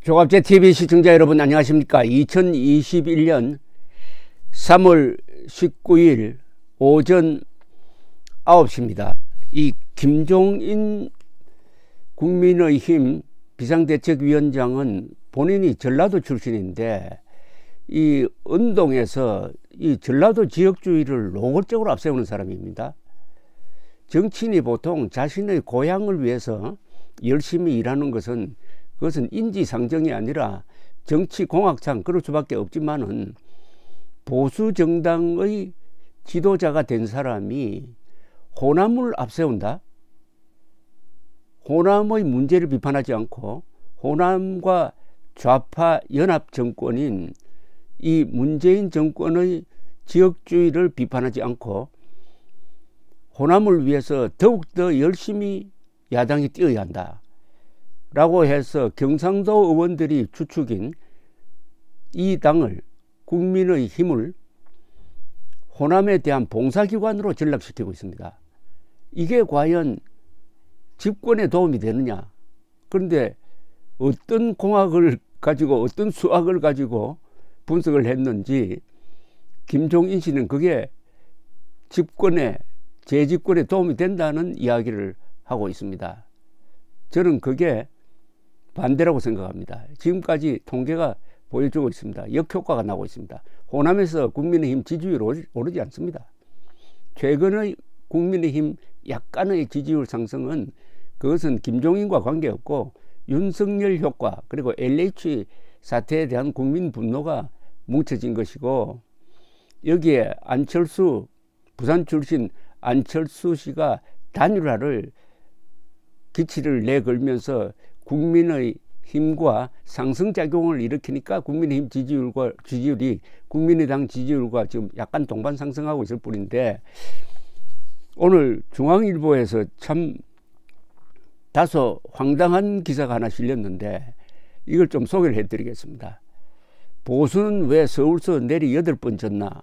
종합제TV 시청자 여러분 안녕하십니까. 2021년 3월 19일 오전 9시입니다. 이 김종인 국민의힘 비상대책위원장은 본인이 전라도 출신인데 이 은동에서 이 전라도 지역주의를 노골적으로 앞세우는 사람입니다. 정치인이 보통 자신의 고향을 위해서 열심히 일하는 것은 그것은 인지상정이 아니라 정치공학상 그럴 수밖에 없지만은 보수 정당의 지도자가 된 사람이 호남을 앞세운다. 호남의 문제를 비판하지 않고 호남과 좌파 연합 정권인 이 문재인 정권의 지역주의를 비판하지 않고 호남을 위해서 더욱더 열심히 야당이 뛰어야 한다 라고 해서 경상도 의원들이 주축인 이 당을 국민의힘을 호남에 대한 봉사기관으로 전락시키고 있습니다. 이게 과연 집권에 도움이 되느냐. 그런데 어떤 공학을 가지고 어떤 수학을 가지고 분석을 했는지 김종인 씨는 그게 집권에 재집권에 도움이 된다는 이야기를 하고 있습니다. 저는 그게 반대라고 생각합니다. 지금까지 통계가 보여주고 있습니다. 역효과가 나고 있습니다. 호남에서 국민의힘 지지율이 오르지 않습니다. 최근의 국민의힘 약간의 지지율 상승은 그것은 김종인과 관계없고 윤석열 효과 그리고 LH 사태에 대한 국민 분노가 뭉쳐진 것이고 여기에 안철수 부산 출신 안철수 씨가 단일화를 기치를 내걸면서 국민의 힘과 상승작용을 일으키니까 국민의힘 지지율이 국민의당 지지율과 지금 약간 동반 상승하고 있을 뿐인데 오늘 중앙일보에서 참 다소 황당한 기사가 하나 실렸는데 이걸 좀 소개를 해드리겠습니다. 보수는 왜 서울서 내리 8번 졌나?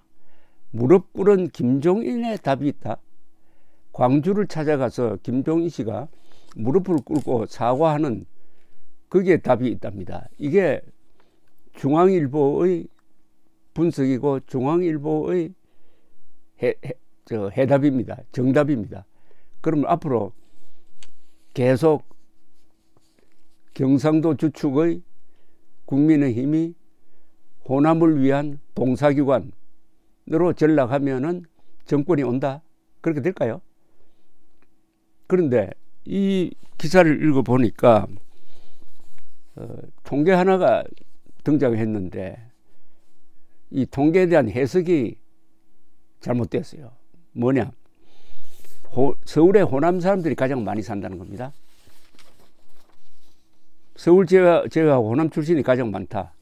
무릎 꿇은 김종인의 답이 있다. 광주를 찾아가서 김종인 씨가 무릎을 꿇고 사과하는 그게 답이 있답니다. 이게 중앙일보의 분석이고 중앙일보의 해답입니다. 정답입니다. 그럼 앞으로 계속 경상도 주축의 국민의힘이 호남을 위한 봉사기관으로 전락하면은 정권이 온다. 그렇게 될까요? 그런데 이 기사를 읽어보니까 통계 하나가 등장했는데 이 통계에 대한 해석이 잘못됐어요. 뭐냐? 서울에 호남 사람들이 가장 많이 산다는 겁니다. 서울 제가 호남 출신이 가장 많다.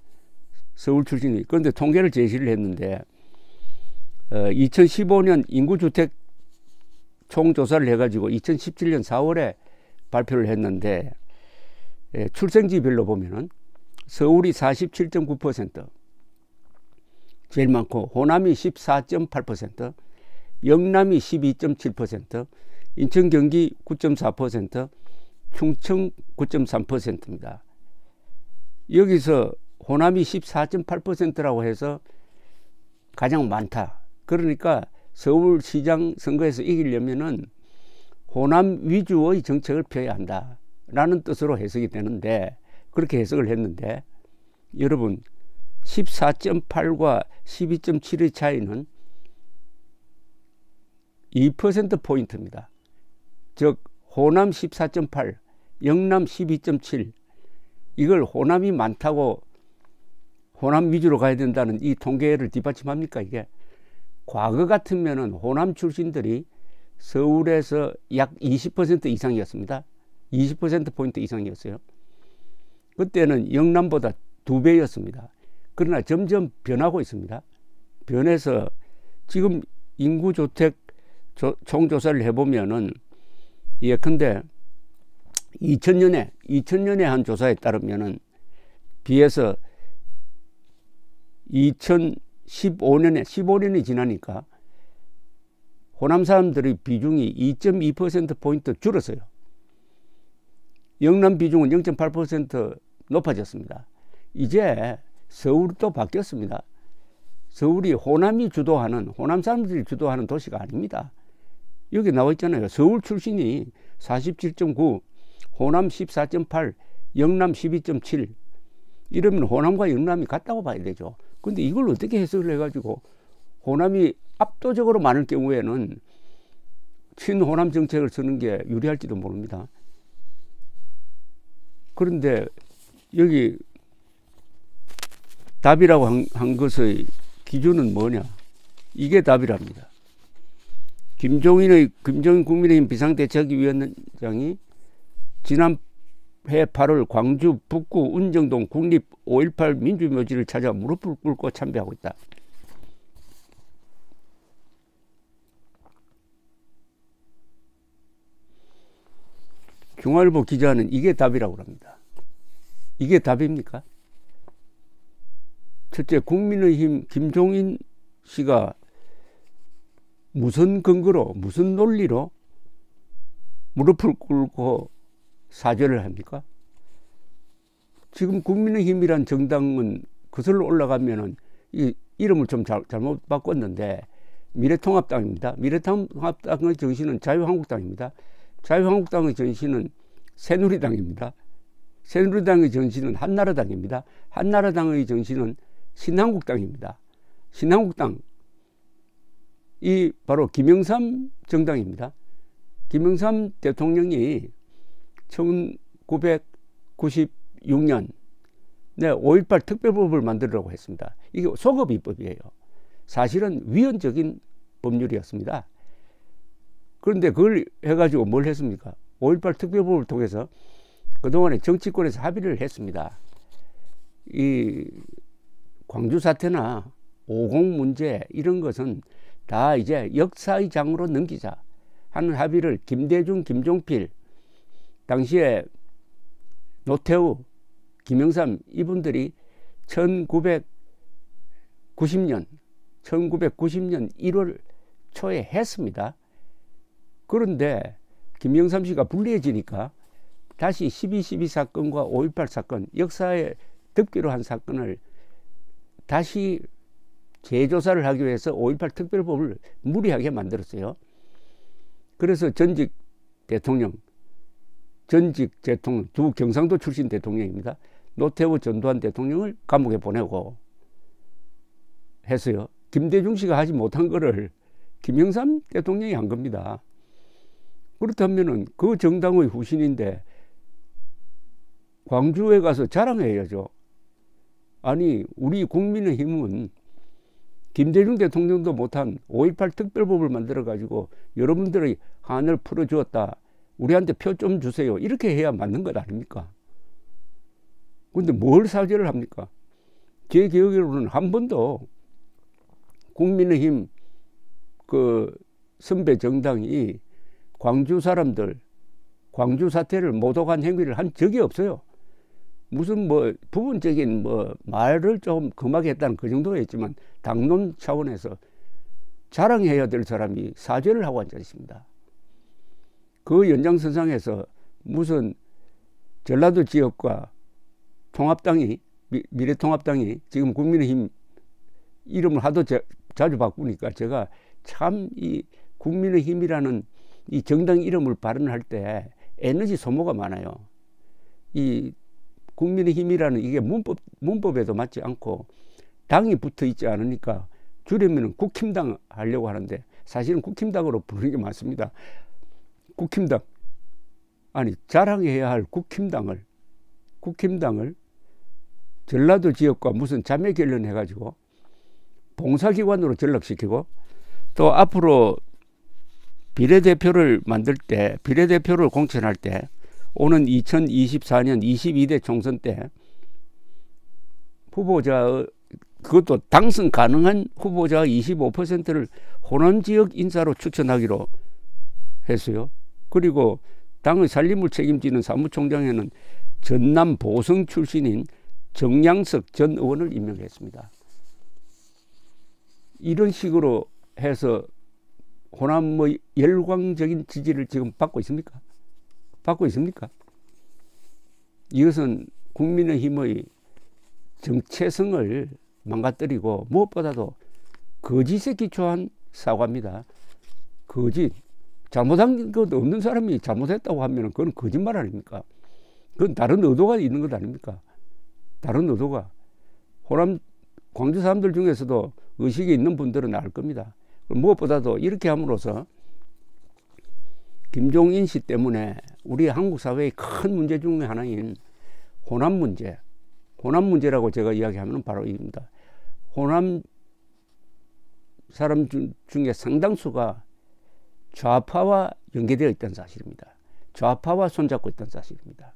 서울 출신이. 그런데 통계를 제시를 했는데 2015년 인구주택 총조사를 해가지고 2017년 4월에 발표를 했는데 출생지별로 보면은 서울이 47.9% 제일 많고 호남이 14.8%, 영남이 12.7%, 인천 경기 9.4%, 충청 9.3%입니다. 여기서 호남이 14.8%라고 해서 가장 많다. 그러니까 서울시장 선거에서 이기려면은 호남 위주의 정책을 펴야 한다라는 뜻으로 해석이 되는데 그렇게 해석을 했는데 여러분 14.8과 12.7의 차이는 2%포인트입니다. 즉 호남 14.8, 영남 12.7 이걸 호남이 많다고 호남 위주로 가야 된다는 이 통계를 뒷받침합니까? 이게 과거 같으면은 호남 출신들이 서울에서 약 20% 이상이었습니다. 20%포인트 이상이었어요. 그때는 영남보다 2배였습니다. 그러나 점점 변하고 있습니다. 변해서 지금 인구주택 총조사를 해보면은 예컨대 2000년에 한 조사에 따르면은 비해서 15년이 지나니까 호남 사람들의 비중이 2.2%포인트 줄었어요. 영남 비중은 0.8% 높아졌습니다. 이제 서울도 바뀌었습니다. 서울이 호남이 주도하는, 호남 사람들이 주도하는 도시가 아닙니다. 여기 나와 있잖아요. 서울 출신이 47.9, 호남 14.8, 영남 12.7. 이러면 호남과 영남이 같다고 봐야 되죠. 근데 이걸 어떻게 해석을 해가지고 호남이 압도적으로 많을 경우에는 친호남 정책을 쓰는 게 유리할지도 모릅니다. 그런데 여기 답이라고 한 것의 기준은 뭐냐? 이게 답이랍니다. 김종인 국민의힘 비상대책위원장이 지난해 8월 광주 북구 운정동 국립 5.18 민주묘지를 찾아 무릎을 꿇고 참배하고 있다. 중앙일보 기자는 이게 답이라고 합니다. 이게 답입니까? 첫째, 국민의힘 김종인 씨가 무슨 근거로, 무슨 논리로 무릎을 꿇고 사죄를 합니까? 지금 국민의힘이란 정당은 거슬러 올라가면은 이 이름을 좀 잘못 바꿨는데 미래통합당입니다. 미래통합당의 정신은 자유한국당입니다. 자유한국당의 정신은 새누리당입니다. 새누리당의 정신은 한나라당입니다. 한나라당의 정신은 신한국당입니다. 신한국당, 이 바로 김영삼 정당입니다. 김영삼 대통령이 1996년 5.18 특별법을 만들라고 했습니다. 이게 소급 입법이에요. 사실은 위헌적인 법률이었습니다. 그런데 그걸 해가지고 뭘 했습니까? 5.18 특별법을 통해서 그동안에 정치권에서 합의를 했습니다. 이 광주 사태나 5.0 문제 이런 것은 다 이제 역사의 장으로 넘기자 하는 합의를 김대중, 김종필, 당시에 노태우, 김영삼 이분들이 1990년 1월 초에 했습니다. 그런데 김영삼 씨가 불리해지니까 다시 12.12 사건과 5.18 사건, 역사에 덮기로 한 사건을 다시 재조사를 하기 위해서 5.18 특별법을 무리하게 만들었어요. 그래서 전직 대통령 두 경상도 출신 대통령입니다. 노태우, 전두환 대통령을 감옥에 보내고 했어요. 김대중 씨가 하지 못한 거를 김영삼 대통령이 한 겁니다. 그렇다면은 그 정당의 후신인데 광주에 가서 자랑해야죠. 아니, 우리 국민의힘은 김대중 대통령도 못한 5.18 특별법을 만들어가지고 여러분들의 한을 풀어주었다. 우리한테 표 좀 주세요. 이렇게 해야 맞는 것 아닙니까? 근데 뭘 사죄를 합니까? 제 기억으로는 한 번도 국민의힘 그 선배 정당이 광주 사람들, 광주 사태를 모독한 행위를 한 적이 없어요. 무슨 뭐 부분적인 뭐 말을 좀 금하게 했다는 그 정도였지만 당론 차원에서 자랑해야 될 사람이 사죄를 하고 앉아 있습니다. 그 연장선상에서 무슨 전라도 지역과 통합당이 미래통합당이 지금 국민의힘 이름을 하도 자주 바꾸니까 제가 참 이 국민의힘이라는 이 정당 이름을 발언할 때 에너지 소모가 많아요. 이 국민의힘이라는 이게 문법에도 맞지 않고 당이 붙어 있지 않으니까 줄이면 국힘당 하려고 하는데 사실은 국힘당으로 부르는 게 맞습니다. 국힘당. 아니, 자랑해야 할 국힘당을 전라도 지역과 무슨 자매 결연해가지고 봉사기관으로 전락시키고 또 앞으로 비례대표를 만들 때, 비례대표를 공천할 때 오는 2024년 22대 총선 때 후보자, 그것도 당선 가능한 후보자 25%를 호남 지역 인사로 추천하기로 했어요. 그리고 당의 살림을 책임지는 사무총장에는 전남 보성 출신인 정양석 전 의원을 임명했습니다. 이런 식으로 해서 호남의 열광적인 지지를 지금 받고 있습니까? 받고 있습니까? 이것은 국민의힘의 정체성을 망가뜨리고 무엇보다도 거짓에 기초한 사과입니다. 거짓. 잘못한 것 없는 사람이 잘못했다고 하면 그건 거짓말 아닙니까? 그건 다른 의도가 있는 것 아닙니까? 다른 의도가. 호남 광주 사람들 중에서도 의식이 있는 분들은 알 겁니다. 무엇보다도 이렇게 함으로써 김종인 씨 때문에 우리 한국 사회의 큰 문제 중에 하나인 호남 문제. 호남 문제라고 제가 이야기하면 바로 이겁니다. 호남 사람 중에 상당수가 좌파와 연계되어 있다는 사실입니다. 좌파와 손잡고 있다는 사실입니다.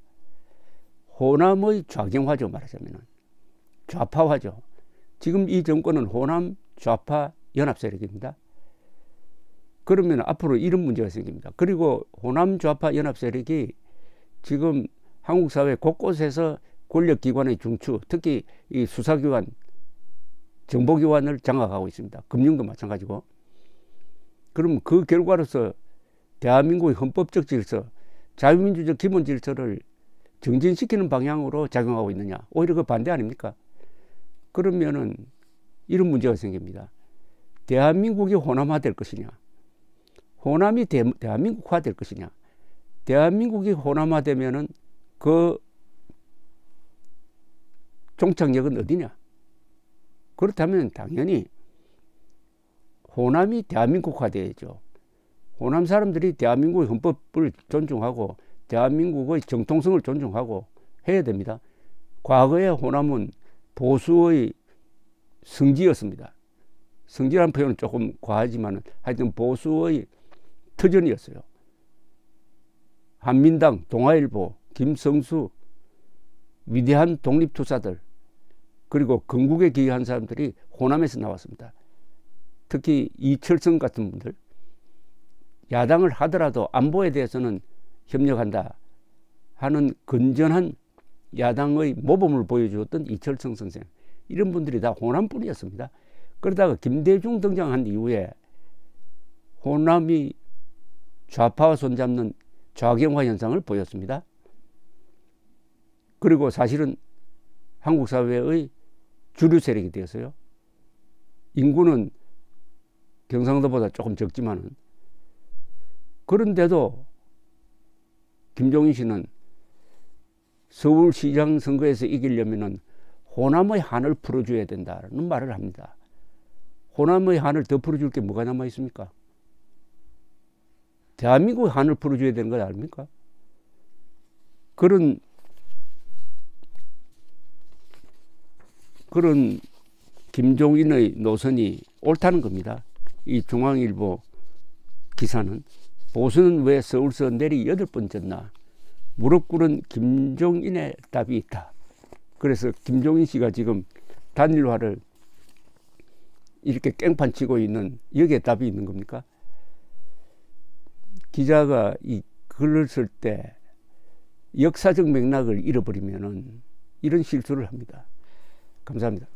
호남의 좌경화죠, 말하자면. 좌파화죠. 지금 이 정권은 호남 좌파 연합 세력입니다. 그러면 앞으로 이런 문제가 생깁니다. 그리고 호남 좌파 연합 세력이 지금 한국 사회 곳곳에서 권력기관의 중추, 특히 이 수사기관, 정보기관을 장악하고 있습니다. 금융도 마찬가지고. 그럼 그 결과로서 대한민국의 헌법적 질서, 자유민주적 기본 질서를 정진시키는 방향으로 작용하고 있느냐. 오히려 그 반대 아닙니까? 그러면은 이런 문제가 생깁니다. 대한민국이 호남화될 것이냐. 호남이 대한민국화될 것이냐. 대한민국이 호남화되면은 그 종착역은 어디냐. 그렇다면 당연히 호남이 대한민국화돼야죠. 호남 사람들이 대한민국의 헌법을 존중하고 대한민국의 정통성을 존중하고 해야 됩니다. 과거에 호남은 보수의 성지였습니다. 성지라는 표현은 조금 과하지만 하여튼 보수의 터전이었어요. 한민당, 동아일보, 김성수, 위대한 독립투사들, 그리고 건국에 기여한 사람들이 호남에서 나왔습니다. 특히 이철성 같은 분들, 야당을 하더라도 안보에 대해서는 협력한다 하는 건전한 야당의 모범을 보여주었던 이철성 선생, 이런 분들이 다 호남뿐이었습니다. 그러다가 김대중 등장한 이후에 호남이 좌파와 손잡는 좌경화 현상을 보였습니다. 그리고 사실은 한국 사회의 주류 세력이 되었어요. 인구는 경상도보다 조금 적지만은, 그런데도 김종인 씨는 서울시장 선거에서 이기려면은 호남의 한을 풀어줘야 된다는 말을 합니다. 호남의 한을 더 풀어줄 게 뭐가 남아 있습니까? 대한민국의 한을 풀어줘야 되는 것 아닙니까? 그런 김종인의 노선이 옳다는 겁니다. 이 중앙일보 기사는 보수는 왜 서울서 내리 8번 졌나? 무릎 꿇은 김종인의 답이 있다. 그래서 김종인 씨가 지금 단일화를 이렇게 깽판 치고 있는, 여기에 답이 있는 겁니까? 기자가 이 글을 쓸 때 역사적 맥락을 잃어버리면은 이런 실수를 합니다. 감사합니다.